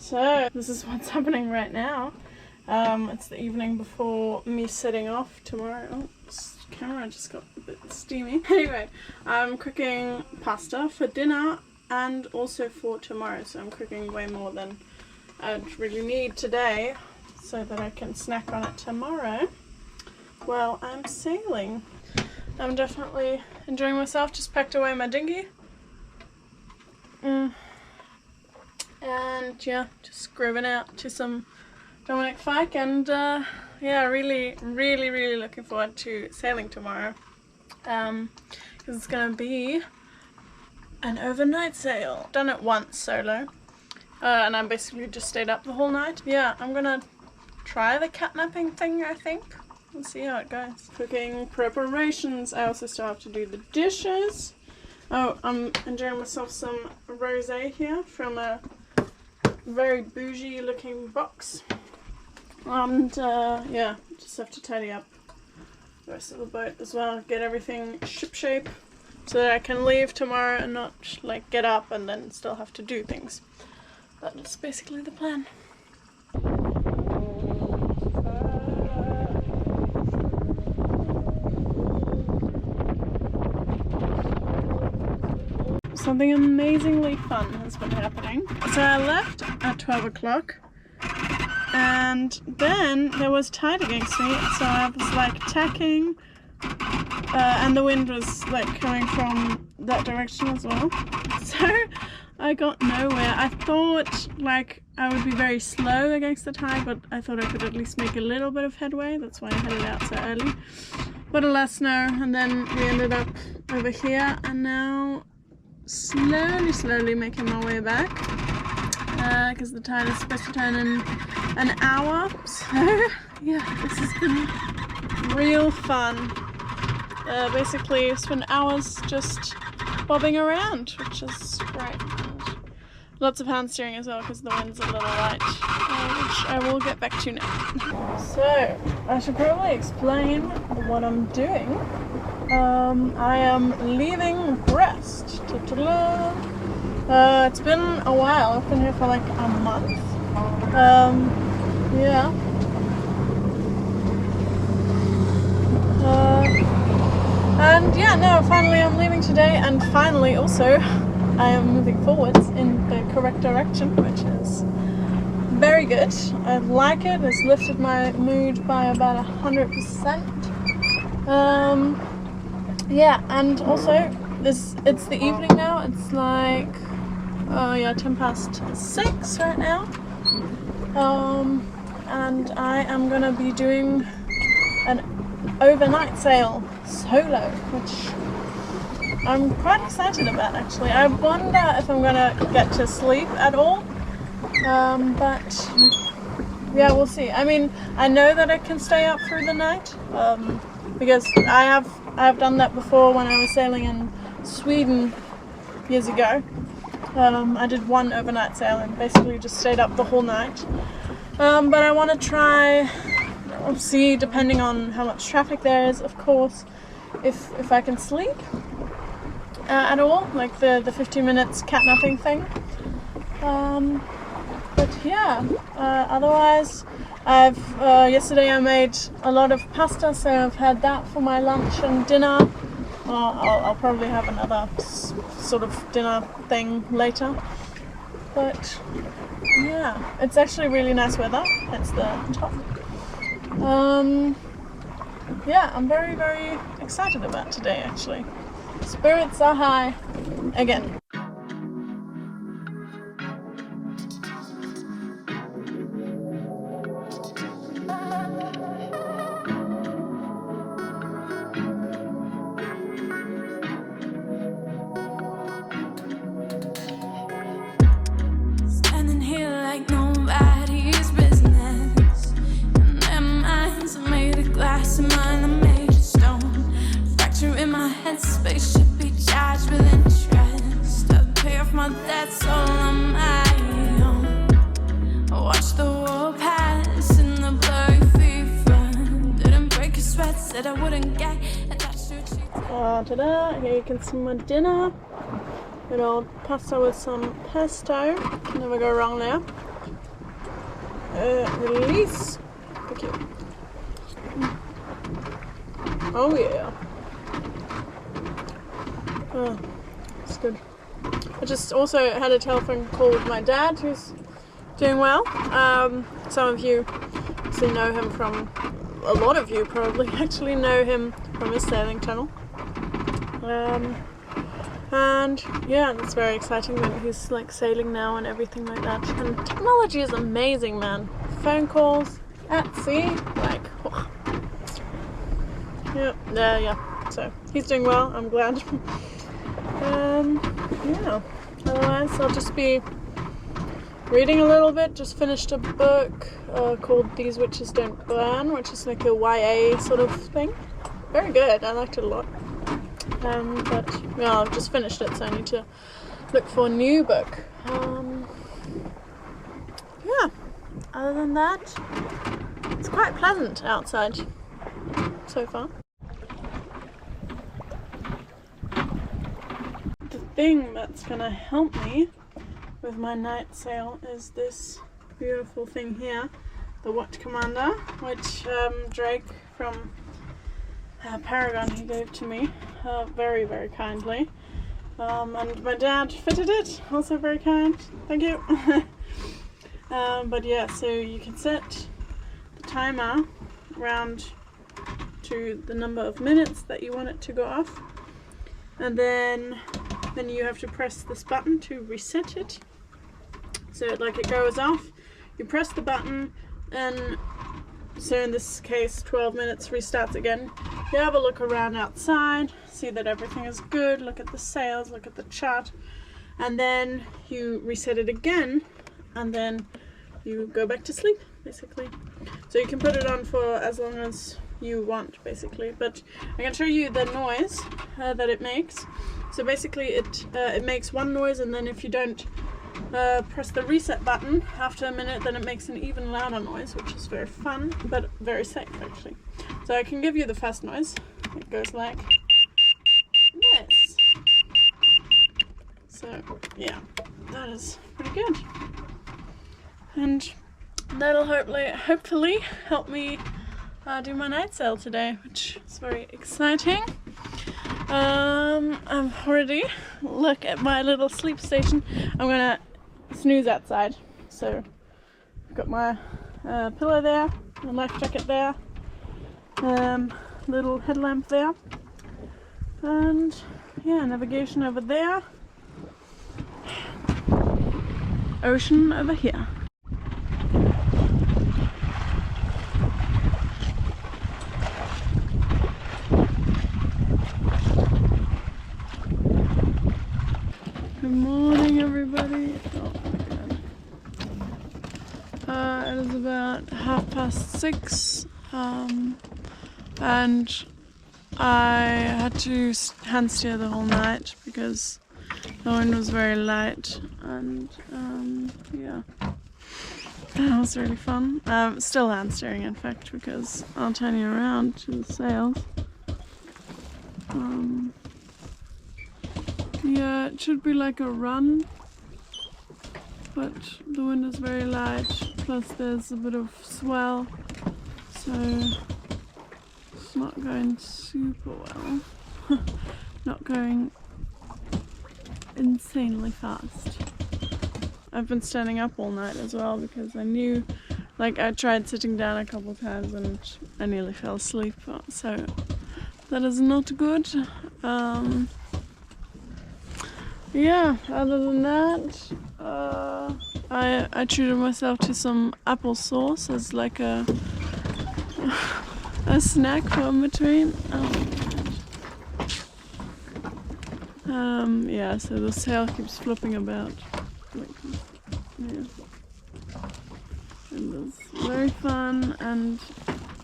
So this is what's happening right now. It's the evening before me setting off tomorrow. Oh, this camera just got a bit steamy. Anyway, I'm cooking pasta for dinner and also for tomorrow. So I'm cooking way more than I'd really need today so that I can snack on it tomorrow while I'm sailing. I'm definitely enjoying myself. Just packed away my dinghy. And yeah, just grooving out to some Dominic Fike, and yeah, really looking forward to sailing tomorrow, because it's gonna be an overnight sail. Done it once solo, and I basically just stayed up the whole night. Yeah, I'm gonna try the catnapping thing, I think. We'll see how it goes. Cooking preparations. I also still have to do the dishes. Oh, I'm enjoying myself some rosé here from a very bougie looking box. And yeah, just have to tidy up the rest of the boat as well. Get everything shipshape so that I can leave tomorrow and not like get up and then still have to do things. That's basically the plan. Something amazingly fun has been happening. So I left at 12 o'clock and then there was tide against me, so I was like tacking and the wind was like coming from that direction as well. So I got nowhere. I thought like I would be very slow against the tide, but I thought I could at least make a little bit of headway. That's why I headed out so early. But alas no, and then we ended up over here and now slowly making my way back because the tide is supposed to turn in an hour. So yeah, this has been real fun. Basically spent hours just bobbing around, which is great. And lots of hand steering as well because the wind's a little light, which I will get back to now. So I should probably explain what I'm doing. I am leaving Brest. It's been a while. I've been here for like a month. Yeah. And yeah, no, finally I'm leaving today, and finally also I am moving forwards in the correct direction, which is very good. I like it. It's lifted my mood by about 100%. Yeah, and also it's the evening now. It's like 6:10 right now. And I am gonna be doing an overnight sail solo, which I'm quite excited about actually. I wonder if I'm gonna get to sleep at all. But yeah, we'll see. I mean, I know that I can stay up through the night. Because I have done that before when I was sailing in Sweden years ago. I did one overnight sail and basically just stayed up the whole night. But I want to try, see, depending on how much traffic there is, of course, if I can sleep at all, like the 15 minutes catnapping thing. But yeah, otherwise, yesterday I made a lot of pasta, so I've had that for my lunch and dinner. I'll probably have another sort of dinner thing later. But yeah, it's actually really nice weather. It's the top. Yeah, I'm very excited about today actually. Spirits are high again. Ta-da! Here you can see my dinner. Good old pasta with some pesto. Can never go wrong there. Release. Thank you. Oh yeah. Oh, it's good. I just also had a telephone call with my dad, who's doing well. Some of you actually know him from, a lot of you probably actually know him from his sailing channel. And yeah, it's very exciting that he's like sailing now and everything like that. And technology is amazing, man. Phone calls at sea, like, oh. Yeah. So he's doing well. I'm glad. Yeah. Otherwise, I'll just be reading a little bit. Just finished a book called These Witches Don't Burn, which is like a YA sort of thing. Very good. I liked it a lot. But yeah, I've just finished it, so I need to look for a new book. Yeah. Other than that, it's quite pleasant outside so far. The thing that's gonna help me with my night sail is this beautiful thing here, the Watch Commander, which Drake from Paragon he gave to me very, very kindly. And my dad fitted it, also very kind. Thank you. But yeah, so you can set the timer round to the number of minutes that you want it to go off, and then you have to press this button to reset it. So like it goes off, you press the button, and so in this case 12 minutes restarts again. You have a look around outside, see that everything is good, look at the sails, look at the chart, and then you reset it again, and then you go back to sleep basically. So you can put it on for as long as you want basically, but I can show you the noise that it makes. So basically it makes one noise, and then if you don't press the reset button after a minute, then it makes an even louder noise, which is very fun but very safe actually. So I can give you the first noise. It goes like this. So yeah, that is pretty good, and that'll hopefully help me do my night sail today, which is very exciting. I've already look at my little sleep station. I'm gonna snooze outside, so I've got my pillow there, a life jacket there, little headlamp there, and yeah, navigation over there, ocean over here. Good morning, everybody. Oh my god. It is about 6:30, and I had to hand steer the whole night because the wind was very light, and yeah, that was really fun. Still hand steering, in fact, because I'll turn you around to the sails. Yeah, it should be like a run, but the wind is very light, plus there's a bit of swell, so it's not going super well. Not going insanely fast. I've been standing up all night as well because I knew, like, I tried sitting down a couple of times and I nearly fell asleep, so that is not good. Yeah, other than that, I treated myself to some applesauce as like a snack for in between. Yeah, so the sail keeps flipping about. Yeah. It was very fun, and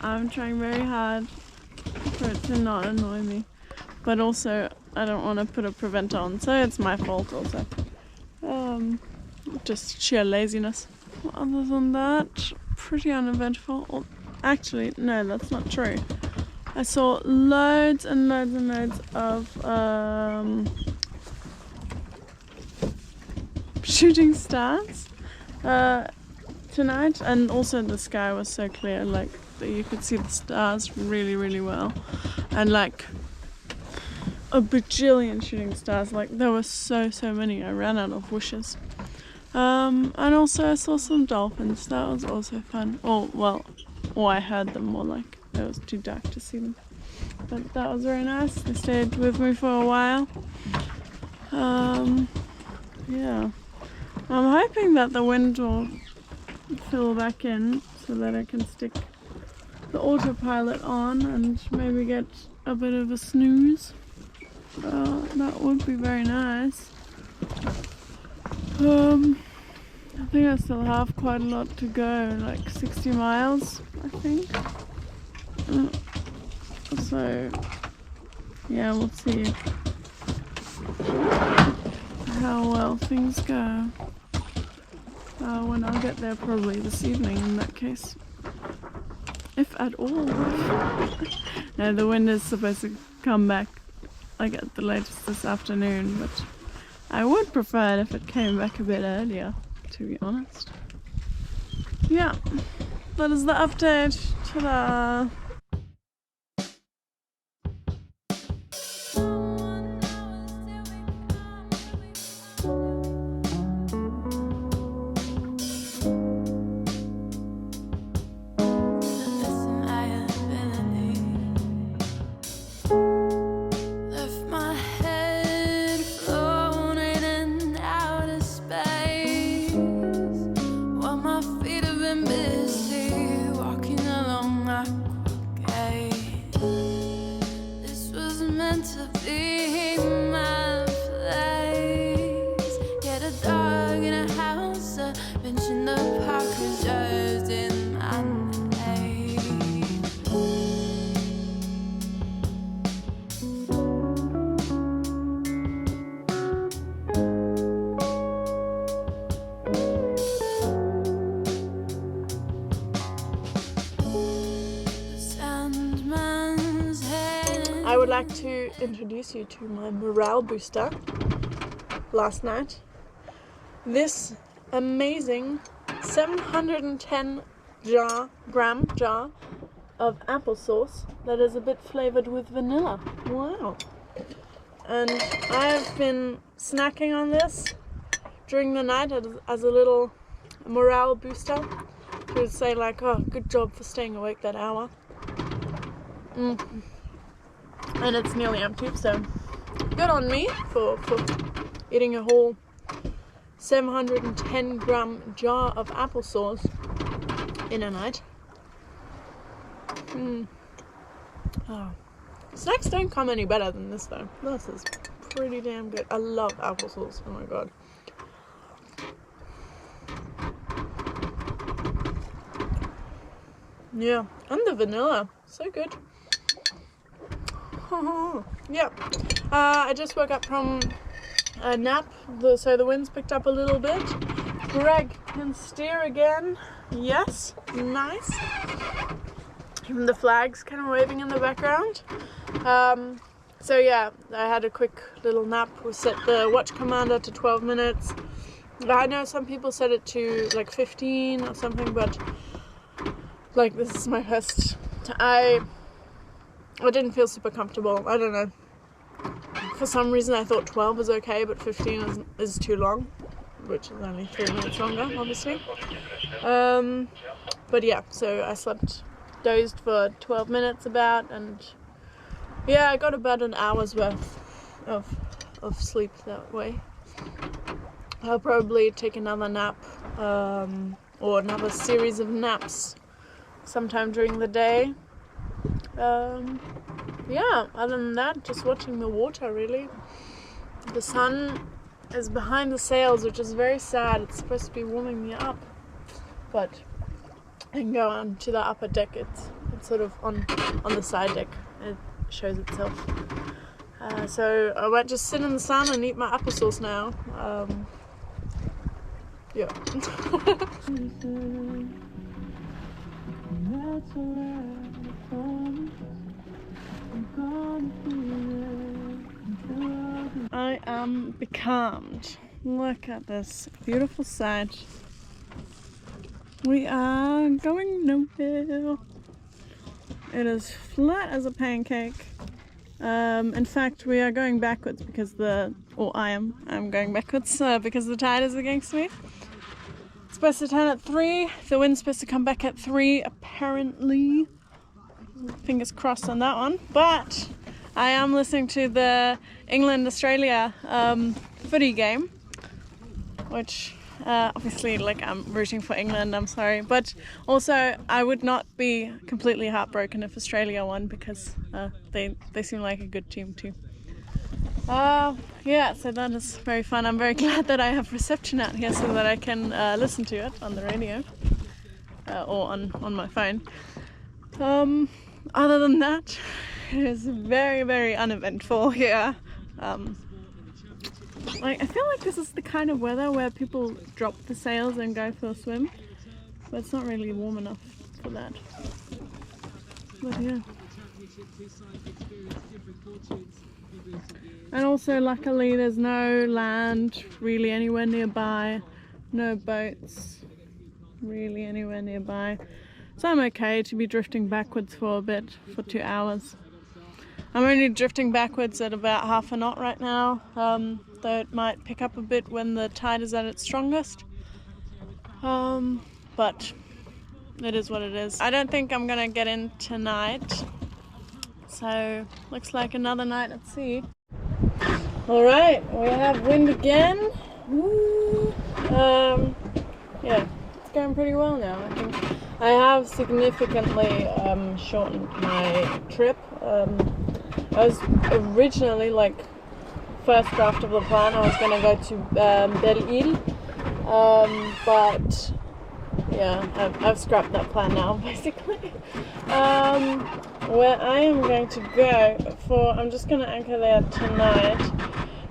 I'm trying very hard for it to not annoy me. But also, I don't want to put a preventer on, so it's my fault also. Just sheer laziness. Other than that, pretty uneventful. Or, actually, no, that's not true. I saw loads and loads and loads of shooting stars tonight, and also the sky was so clear, like you could see the stars really, really well, and like a bajillion shooting stars. Like there were so many. I ran out of wishes. And also I saw some dolphins. That was also fun. Or I heard them more, like it was too dark to see them. But that was very nice. They stayed with me for a while. Yeah. I'm hoping that the wind will fill back in so that I can stick the autopilot on and maybe get a bit of a snooze. That would be very nice. I think I still have quite a lot to go, like 60 miles, I think. So, yeah, we'll see how well things go. When I'll get there, probably this evening in that case. If at all. No, the wind is supposed to come back like at the latest this afternoon, but I would prefer it if it came back a bit earlier, to be honest. Yeah, that is the update. Ta-da! I would like to introduce you to my morale booster last night. This amazing 710 gram jar of applesauce that is a bit flavored with vanilla. Wow. And I've been snacking on this during the night as a little morale booster. To say like, oh, good job for staying awake that hour. And it's nearly empty, so good on me for eating a whole 710 gram jar of applesauce in a night. Oh. Snacks don't come any better than this though. This is pretty damn good. I love applesauce, oh my god. Yeah, and the vanilla, so good. Yeah, I just woke up from a nap, so the wind's picked up a little bit. Greg can steer again. Yes, nice. Even the flag's kind of waving in the background. So yeah, I had a quick little nap. We set the watch commander to 12 minutes. I know some people set it to like 15 or something, but like this is my first. I didn't feel super comfortable. I don't know. For some reason I thought 12 was okay, but 15 is too long, which is only 3 minutes longer, obviously. But yeah, so I dozed for 12 minutes about, and yeah, I got about an hour's worth of sleep that way. I'll probably take another nap, or another series of naps sometime during the day. Yeah, other than that, just watching the water really. The sun is behind the sails, which is very sad. It's supposed to be warming me up, but I can go on to the upper deck. It's sort of on the side deck. It shows itself. So I might just sit in the sun and eat my applesauce now. Yeah. I am becalmed. Look at this beautiful sight. We are going nowhere. It is flat as a pancake. In fact, we are going backwards because I'm going backwards because the tide is against me. It's supposed to turn at 3. The wind's supposed to come back at 3, apparently. Fingers crossed on that one. But I am listening to the England-Australia footy game, which obviously, like, I'm rooting for England, I'm sorry. But also, I would not be completely heartbroken if Australia won because they seem like a good team too. Yeah, so that is very fun. I'm very glad that I have reception out here so that I can listen to it on the radio or on my phone. Other than that, it is very, very uneventful here. Like, I feel like this is the kind of weather where people drop the sails and go for a swim, but it's not really warm enough for that. But yeah. And also, luckily, there's no land really anywhere nearby, no boats really anywhere nearby. So I'm okay to be drifting backwards for a bit, for 2 hours. I'm only drifting backwards at about half a knot right now, though it might pick up a bit when the tide is at its strongest. But it is what it is. I don't think I'm gonna get in tonight, so looks like another night at sea. Alright, we have wind again. Woo. Yeah, it's going pretty well now, I think. I have significantly shortened my trip. I was originally, like, first draft of the plan, I was going to go to Belle-Île, but yeah, I've scrapped that plan now, basically. Where I am going to go I'm just going to anchor there tonight.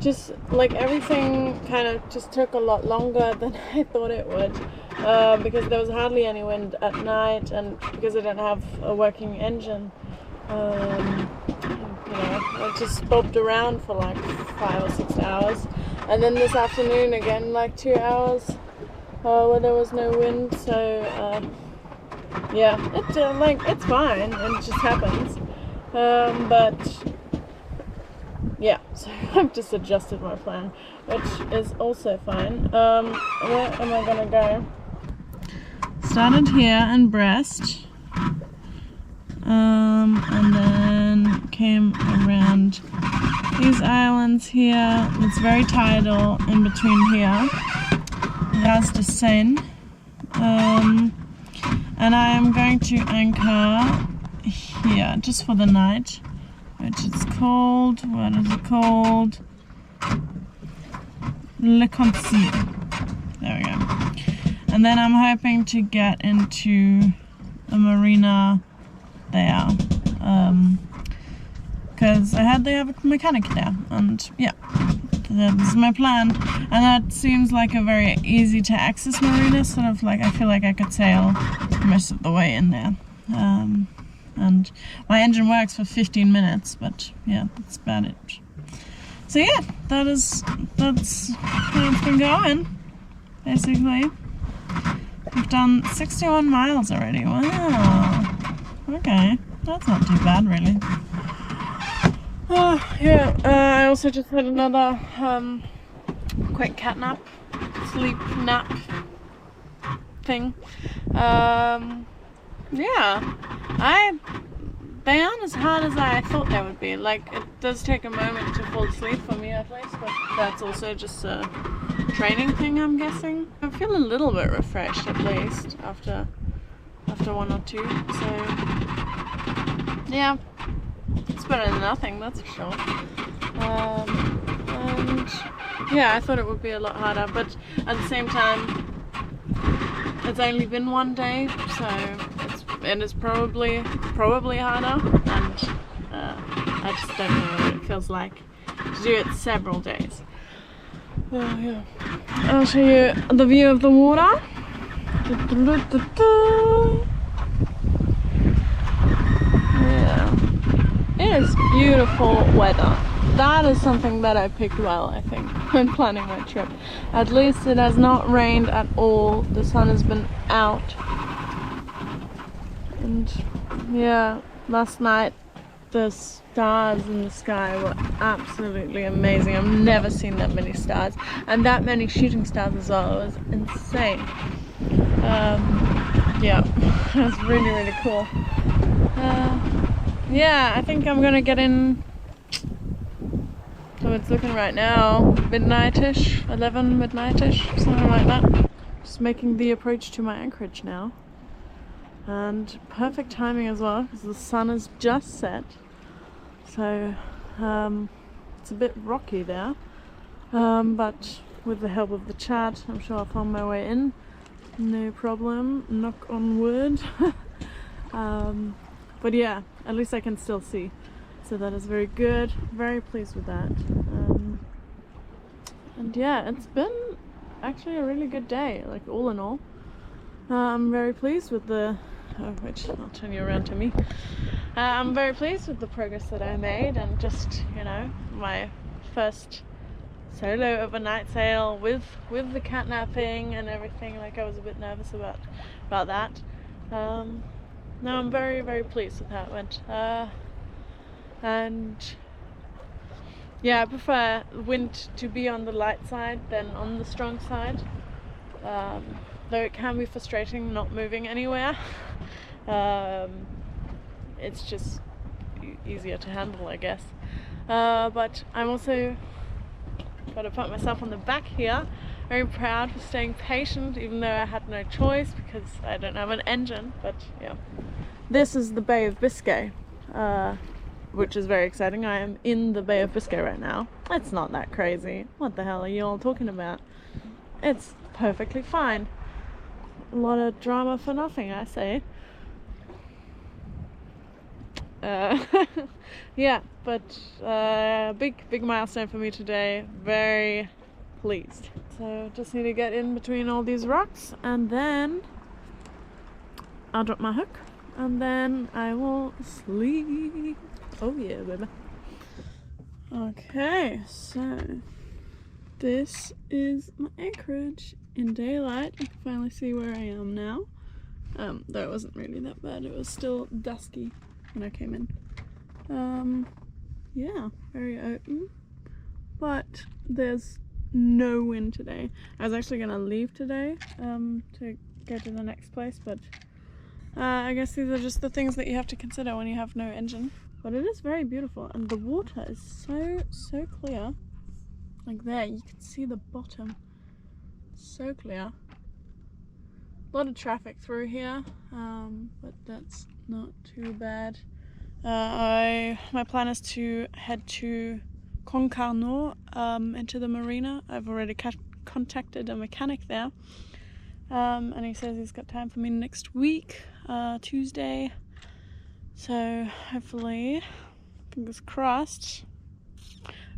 Just, like, everything kind of just took a lot longer than I thought it would, because there was hardly any wind at night, and because I didn't have a working engine. You know, I just bobbed around for like 5 or 6 hours, and then this afternoon again, like 2 hours where there was no wind. So yeah, it's fine, and it just happens. But yeah, so I've just adjusted my plan, which is also fine. Where am I gonna go? Started here in Brest. And then came around these islands here. It's very tidal in between here, Ras de Seine, and I am going to anchor here just for the night, which is called, what is it called? Le Concy. There we go. And then I'm hoping to get into a marina there, because I heard they have a mechanic there, and yeah, that's my plan. And that seems like a very easy to access marina, sort of like, I feel like I could sail most of the way in there. And my engine works for 15 minutes, but yeah, that's about it. So yeah, that's how it's been going, basically. We've done 61 miles already. Wow. Okay, that's not too bad, really. Yeah, I also just had another quick cat nap, sleep nap thing. Yeah, they aren't as hard as I thought they would be. Like, it does take a moment to fall asleep for me at least, but that's also just a training thing, I'm guessing. I feel a little bit refreshed at least after 1 or 2, so yeah, it's better than nothing, that's for sure. And yeah, I thought it would be a lot harder, but at the same time, it's only been 1 day, so it is probably harder, and I just don't know what it feels like to do it several days. Yeah. I'll show you the view of the water. Yeah, it is beautiful weather. That is something that I picked well, I think. when planning my trip. At least it has not rained at all. The sun has been out. And yeah, last night the stars in the sky were absolutely amazing. I've never seen that many stars, and that many shooting stars as well. It was insane. Yeah, it was really, really cool. Yeah, I think I'm gonna get in. So it's looking right now midnight-ish, 11 midnight-ish, something like that. Just making the approach to my anchorage now. And perfect timing as well, because the sun has just set. So it's a bit rocky there. But with the help of the chat, I'm sure I'll find my way in. No problem, knock on wood. But yeah, at least I can still see. So that is very good, very pleased with that. And yeah, it's been actually a really good day, like all in all. I'm very pleased with the, which I'll turn you around to me. I'm very pleased with the progress that I made, and just, you know, my first solo overnight sail with the catnapping and everything. Like, I was a bit nervous about that. No, I'm very, very pleased with how it went. And yeah, I prefer wind to be on the light side than on the strong side, though it can be frustrating not moving anywhere. It's just easier to handle, I guess. But I'm also got to pat myself on the back here. Very proud for staying patient, even though I had no choice because I don't have an engine. But yeah, this is the Bay of Biscay. Which is very exciting. I am in the Bay of Biscay right now. It's not that crazy. What the hell are you all talking about? It's perfectly fine. A lot of drama for nothing, I say. Yeah, but big milestone for me today. Very pleased. So just need to get in between all these rocks, and then I'll drop my hook, and then I will sleep. Oh yeah, baby. Okay, so this is my anchorage in daylight. You can finally see where I am now. Though it wasn't really that bad. It was still dusky when I came in. Yeah, very open. But there's no wind today. I was actually gonna leave today to go to the next place, but I guess these are just the things that you have to consider when you have no engine. But it is very beautiful, and the water is so clear. Like there, you can see the bottom. So clear. A lot of traffic through here, but that's not too bad. My plan is to head to Concarneau, into the marina. I've already contacted a mechanic there, and he says he's got time for me next week, Tuesday. So hopefully, fingers crossed,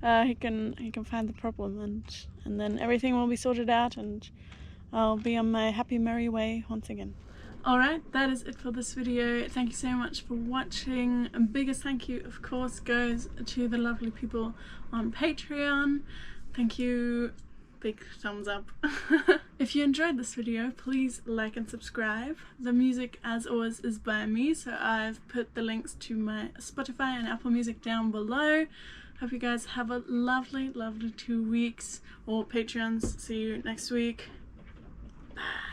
he can find the problem, and then everything will be sorted out, and I'll be on my happy merry way once again. Alright, that is it for this video. Thank you so much for watching. A biggest thank you, of course, goes to the lovely people on Patreon. Thank you. Big thumbs up. If you enjoyed this video, please like and subscribe. The music, as always, is by me, so I've put the links to my Spotify and Apple Music down below. Hope you guys have a lovely 2 weeks, or Patreons. See you next week. Bye.